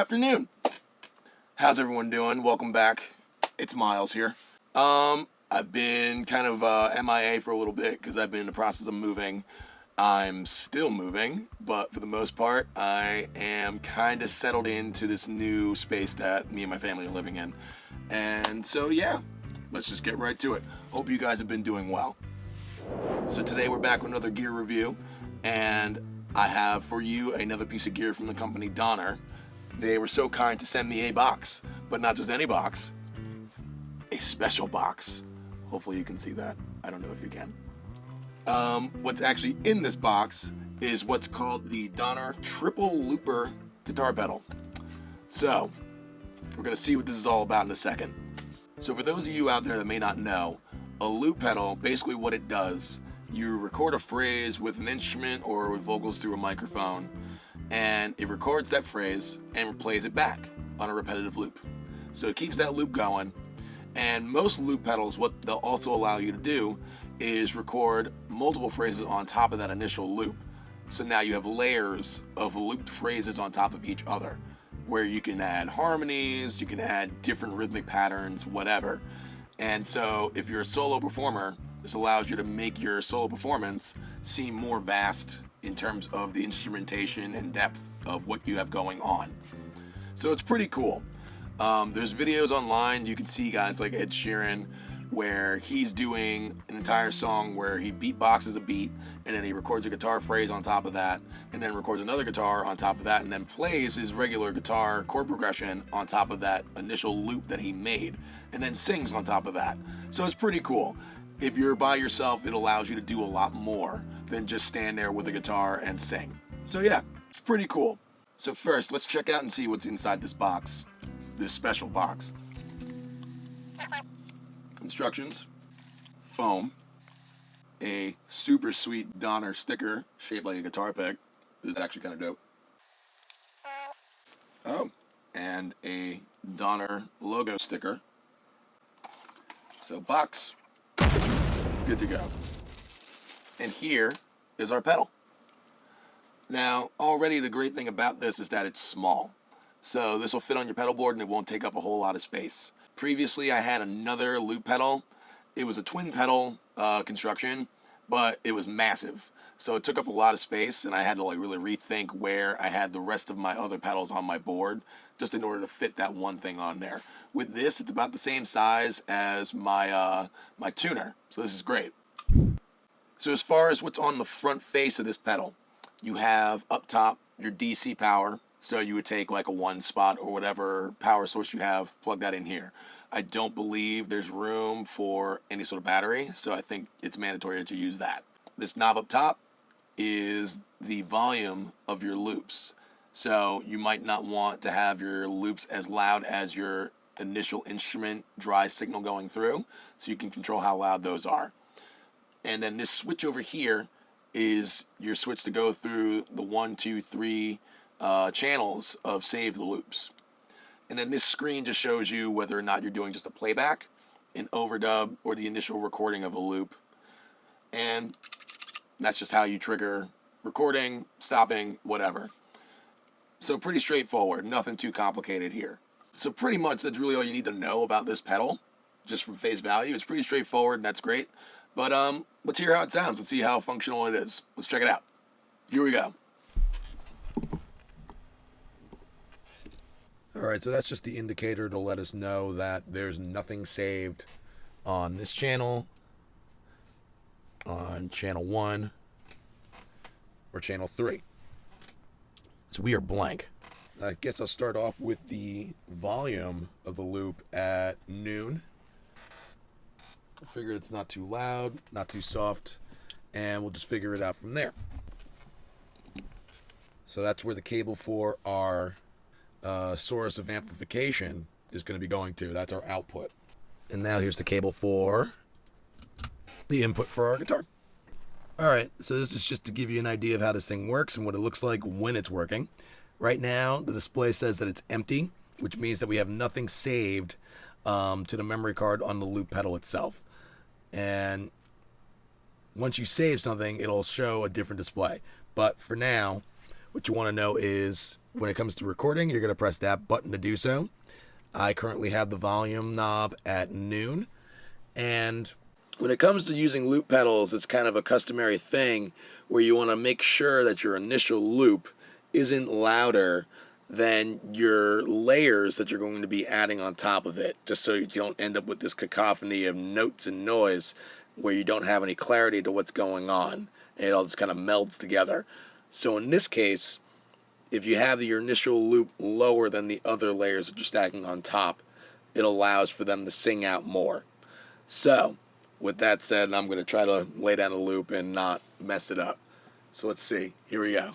afternoon. How's everyone doing? Welcome back. It's Miles here. I've been kind of MIA for a little bit because I've been in the process of moving. I'm still moving, but for the most part, I am kind of settled into this new space that me and my family are living in. And so, yeah, let's just get right to it. Hope you guys have been doing well. So today we're back with another gear review, and I have for you another piece of gear from the company DONNER. They were so kind to send me a box, but not just any box, a special box. Hopefully you can see that. I don't know if you can. What's actually in this box is what's called the DONNER Triple Looper guitar pedal. So, we're going to see what this is all about in a second. So for those of you out there that may not know, a loop pedal, basically what it does, you record a phrase with an instrument or with vocals through a microphone, and it records that phrase and plays it back on a repetitive loop. So it keeps that loop going, and most loop pedals, what they'll also allow you to do is record multiple phrases on top of that initial loop. So now you have layers of looped phrases on top of each other, where you can add harmonies, you can add different rhythmic patterns, whatever. And so if you're a solo performer, this allows you to make your solo performance seem more vast in terms of the instrumentation and depth of what you have going on. So it's pretty cool. There's videos online. You can see guys like Ed Sheeran where he's doing an entire song where he beatboxes a beat and then he records a guitar phrase on top of that and then records another guitar on top of that and then plays his regular guitar chord progression on top of that initial loop that he made and then sings on top of that. So it's pretty cool. If you're by yourself, it allows you to do a lot more than just stand there with a guitar and sing. So yeah, it's pretty cool. So first, let's check out and see what's inside this box, this special box. Instructions, foam, a super sweet DONNER sticker shaped like a guitar pick. This is actually kind of dope. Oh, and a DONNER logo sticker. So box, good to go. And here is our pedal. Now, already the great thing about this is that it's small. So this will fit on your pedal board and it won't take up a whole lot of space. Previously, I had another loop pedal. It was a twin pedal construction, but it was massive. So it took up a lot of space and I had to really rethink where I had the rest of my other pedals on my board just in order to fit that one thing on there. With this, it's about the same size as my my tuner. So this is great. So as far as what's on the front face of this pedal, you have up top your DC power. So you would take like a 1 spot or whatever power source you have, plug that in here. I don't believe there's room for any sort of battery, so I think it's mandatory to use that. This knob up top is the volume of your loops. So you might not want to have your loops as loud as your initial instrument dry signal going through, so you can control how loud those are. And then this switch over here is your switch to go through the 1, 2, 3 channels of save the loops. And then this screen just shows you whether or not you're doing just a playback, an overdub, or the initial recording of a loop. And that's just how you trigger recording, stopping, whatever. So pretty straightforward, nothing too complicated here. So pretty much that's really all you need to know about this pedal, just from face value. It's pretty straightforward and that's great. But let's hear how it sounds. Let's see how functional it is. Let's check it out. Here we go. Alright, so that's just the indicator to let us know that there's nothing saved on this channel, on channel 1, or channel 3. So we are blank. I guess I'll start off with the volume of the loop at noon. I figure it's not too loud, not too soft, and we'll just figure it out from there. So that's where the cable for our source of amplification is going to be going to. That's our output. And now here's the cable for the input for our guitar. Alright, so this is just to give you an idea of how this thing works and what it looks like when it's working. Right now, the display says that it's empty, which means that we have nothing saved to the memory card on the loop pedal itself. And once you save something, it'll show a different display. But for now, what you want to know is when it comes to recording, you're going to press that button to do so. I currently have the volume knob at noon. And when it comes to using loop pedals, it's kind of a customary thing where you want to make sure that your initial loop isn't louder than your layers that you're going to be adding on top of it, just so you don't end up with this cacophony of notes and noise where you don't have any clarity to what's going on, and it all just kind of melds together. So in this case, if you have your initial loop lower than the other layers that you're stacking on top, it allows for them to sing out more. So with that said, I'm going to try to lay down a loop and not mess it up. So let's see. Here we go.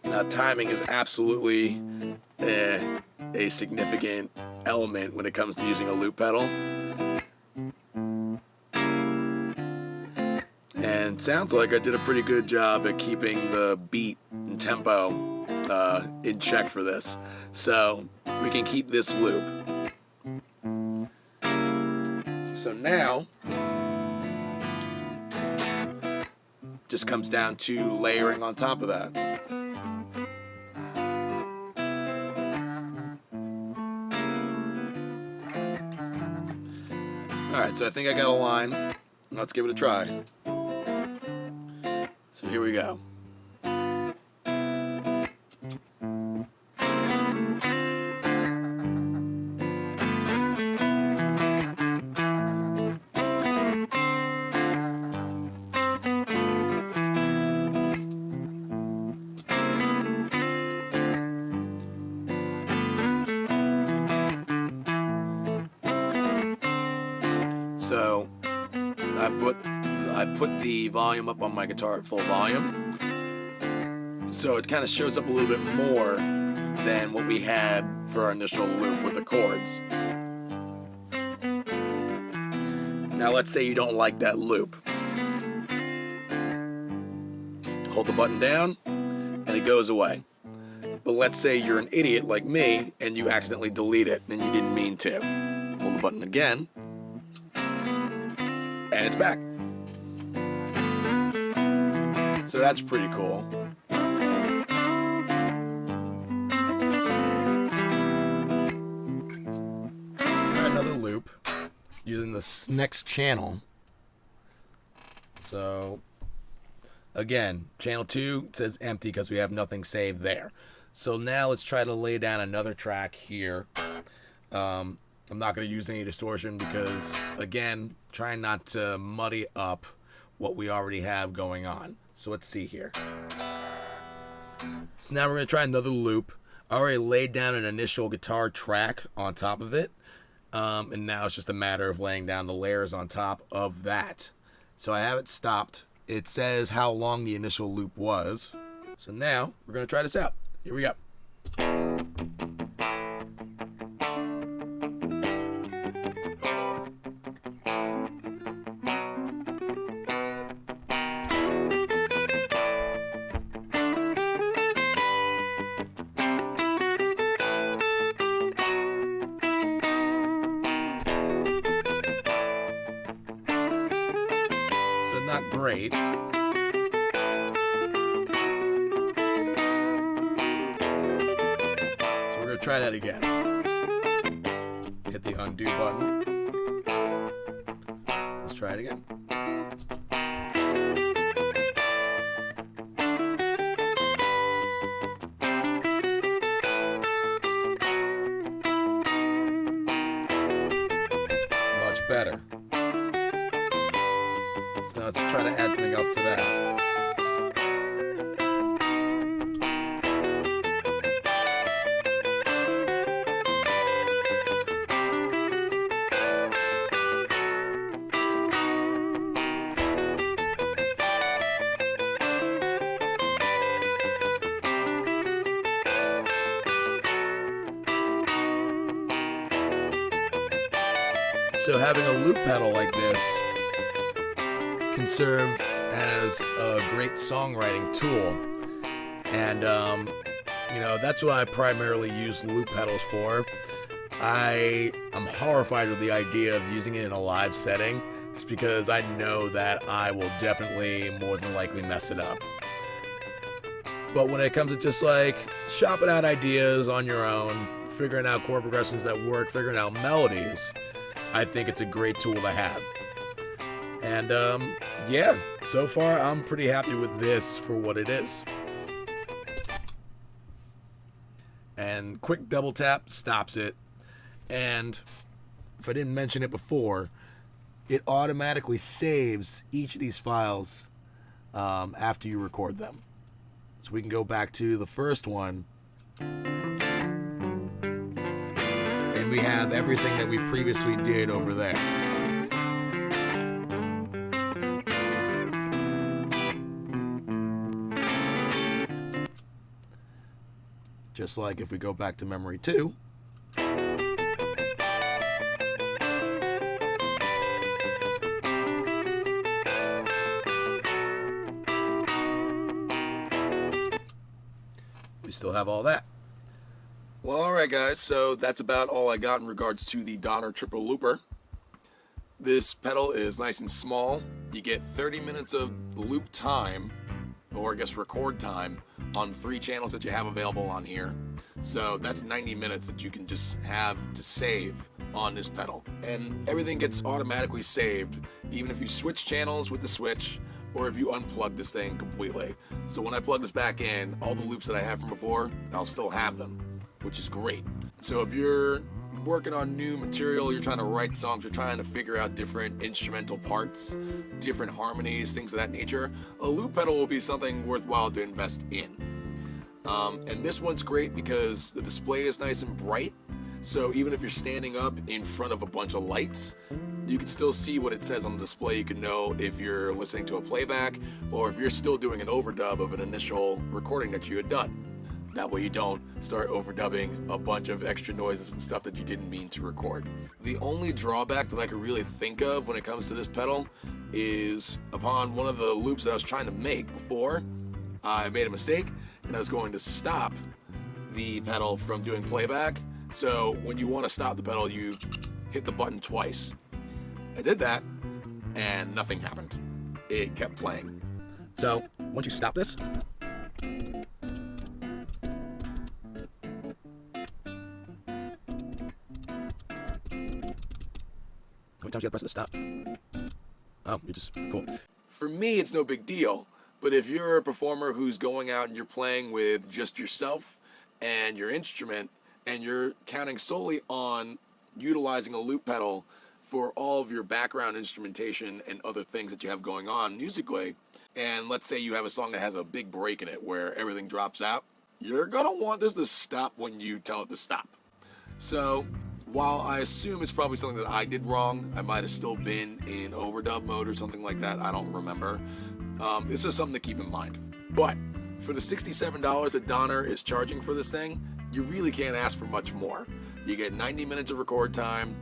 Now, timing is absolutely a significant element when it comes to using a loop pedal. And sounds like I did a pretty good job at keeping the beat and tempo in check for this. So we can keep this loop. So now, just comes down to layering on top of that. Alright, so I think I got a line. Let's give it a try. So here we go. So I put the volume up on my guitar at full volume, so it kind of shows up a little bit more than what we had for our initial loop with the chords. Now let's say you don't like that loop. Hold the button down and it goes away. But let's say you're an idiot like me and you accidentally delete it and you didn't mean to. Hold the button again and it's back. So that's pretty cool. Try another loop using this next channel. So again, channel 2 says empty because we have nothing saved there. So now let's try to lay down another track here. I'm not going to use any distortion because, again, trying not to muddy up what we already have going on. So let's see here. So now we're going to try another loop. I already laid down an initial guitar track on top of it. And now it's just a matter of laying down the layers on top of that. So I have it stopped. It says how long the initial loop was. So now we're going to try this out. Here we go. So not great. Try that again. Hit the undo button. Let's try it again. Much better. So now let's try to add something else to that. So having a loop pedal like this can serve as a great songwriting tool. And You know, that's what I primarily use loop pedals for. I am horrified with the idea of using it in a live setting, just because I know that I will definitely more than likely mess it up. But when it comes to just like shopping out ideas on your own, figuring out chord progressions that work, figuring out melodies, I think it's a great tool to have. And yeah, so far I'm pretty happy with this for what it is. And quick double tap stops it. And if I didn't mention it before, it automatically saves each of these files after you record them. So we can go back to the first one, and we have everything that we previously did over there. Just like if we go back to memory 2, we still have all that. Well, alright guys, so that's about all I got in regards to the Donner Triple Looper. This pedal is nice and small. You get 30 minutes of loop time, or I guess record time, on 3 channels that you have available on here. So that's 90 minutes that you can just have to save on this pedal. And everything gets automatically saved, even if you switch channels with the switch, or if you unplug this thing completely. So when I plug this back in, all the loops that I have from before, I'll still have them, which is great. So if you're working on new material, you're trying to write songs, you're trying to figure out different instrumental parts, different harmonies, things of that nature, a loop pedal will be something worthwhile to invest in. And this one's great because the display is nice and bright, so even if you're standing up in front of a bunch of lights, you can still see what it says on the display. You can know if you're listening to a playback or if you're still doing an overdub of an initial recording that you had done. That way you don't start overdubbing a bunch of extra noises and stuff that you didn't mean to record. The only drawback that I could really think of when it comes to this pedal is upon one of the loops that I was trying to make before, I made a mistake and I was going to stop the pedal from doing playback. So when you want to stop the pedal, you hit the button twice. I did that and nothing happened. It kept playing. So once you stop this, how many times you gotta press the stop? Oh, you just, cool. For me, it's no big deal. But if you're a performer who's going out and you're playing with just yourself and your instrument, and you're counting solely on utilizing a loop pedal for all of your background instrumentation and other things that you have going on musically, and let's say you have a song that has a big break in it where everything drops out, you're gonna want this to stop when you tell it to stop. So while I assume it's probably something that I did wrong, I might have still been in overdub mode or something like that, I don't remember. It's just something to keep in mind. But for the $67 that Donner is charging for this thing, you really can't ask for much more. You get 90 minutes of record time,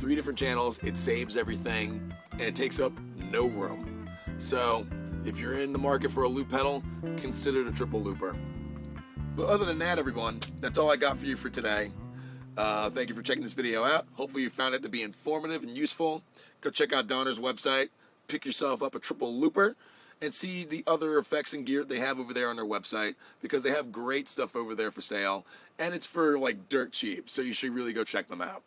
3 different channels, it saves everything, and it takes up no room. So if you're in the market for a loop pedal, consider the Triple Looper. But other than that, everyone, that's all I got for you for today. Thank you for checking this video out. Hopefully you found it to be informative and useful. Go check out Donner's website, pick yourself up a Triple Looper, and see the other effects and gear they have over there on their website, because they have great stuff over there for sale, and it's for like dirt cheap, so you should really go check them out.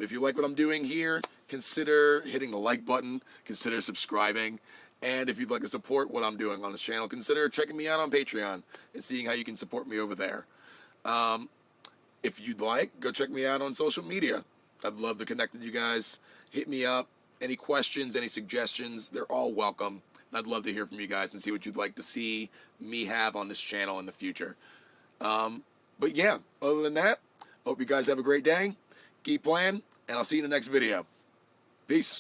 If you like what I'm doing here, consider hitting the like button, consider subscribing, and if you'd like to support what I'm doing on this channel, consider checking me out on Patreon and seeing how you can support me over there. If you'd like, go check me out on social media. I'd love to connect with you guys. Hit me up. Any questions, any suggestions, they're all welcome. I'd love to hear from you guys and see what you'd like to see me have on this channel in the future. But yeah, other than that, hope you guys have a great day. Keep playing, and I'll see you in the next video. Peace.